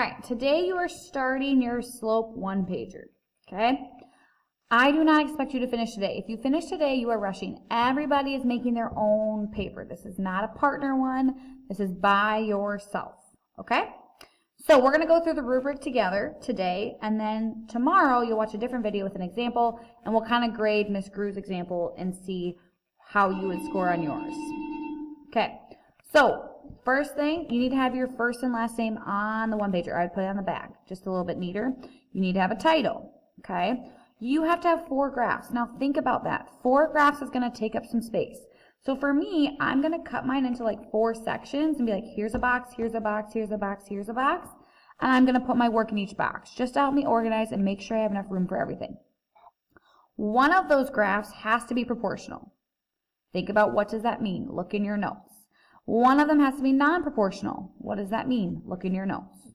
All right, today you are starting your slope one-pager, okay? I do not expect you to finish today. If you finish today, you are rushing. Everybody is making their own paper. This is not a partner one. This is by yourself, okay? So we're going to go through the rubric together today, and then tomorrow you'll watch a different video with an example, and we'll kind of grade Miss Gru's example and see how you would score on yours. Okay, so first thing, you need to have your first and last name on the one-pager. I would put it on the back, just a little bit neater. You need to have a title, okay? You have to have 4 graphs. Now think about that. 4 graphs is going to take up some space. So for me, I'm going to cut mine into like 4 sections and be like, here's a box, here's a box, here's a box, here's a box. And I'm going to put my work in each box just to help me organize and make sure I have enough room for everything. One of those graphs has to be proportional. Think about what does that mean? Look in your notes. One of them has to be non-proportional. What does that mean? Look in your notes.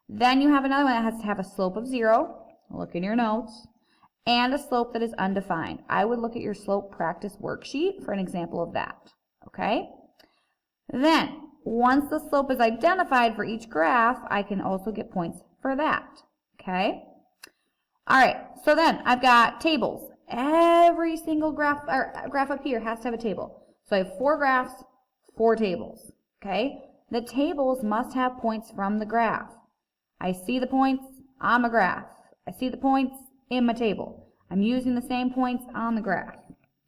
Then you have another one that has to have a slope of 0. Look in your notes. And a slope that is undefined. I would look at your slope practice worksheet for an example of that. Okay? Then, once the slope is identified for each graph, I can also get points for that. Okay? Alright, so then I've got tables. Every single graph up here has to have a table. So I have 4 graphs, 4 tables. Okay? The tables must have points from the graph. I see the points on my graph. I see the points in my table. I'm using the same points on the graph.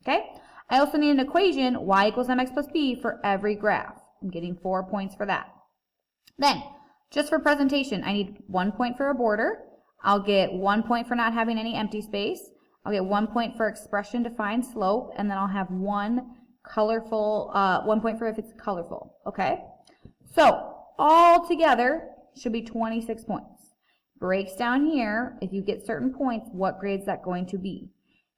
Okay? I also need an equation, y equals mx plus b, for every graph. I'm getting 4 points for that. Then, just for presentation, I need 1 point for a border. I'll get 1 point for not having any empty space. I'll get 1 point for expression to find slope, and then I'll have 1 point for if it's colorful. Okay? So, all together should be 26 points. Breaks down here, if you get certain points, what grade is that going to be?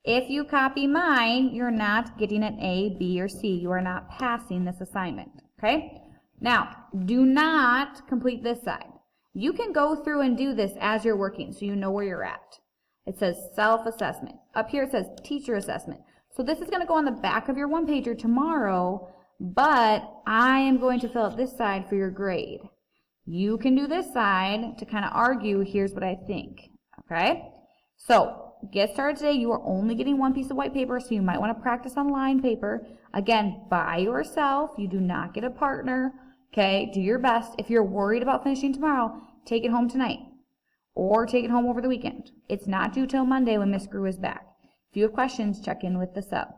If you copy mine, you're not getting an A, B, or C. You are not passing this assignment, okay? Now, do not complete this side. You can go through and do this as you're working so you know where you're at. It says self-assessment. Up here it says teacher assessment. So this is going to go on the back of your one-pager tomorrow, but I am going to fill out this side for your grade. You can do this side to kind of argue, here's what I think, okay? So, get started today. You are only getting 1 piece of white paper, so you might want to practice on lined paper. Again, by yourself. You do not get a partner, okay? Do your best. If you're worried about finishing tomorrow, take it home tonight or take it home over the weekend. It's not due till Monday when Miss Gru is back. If you have questions, check in with the sub.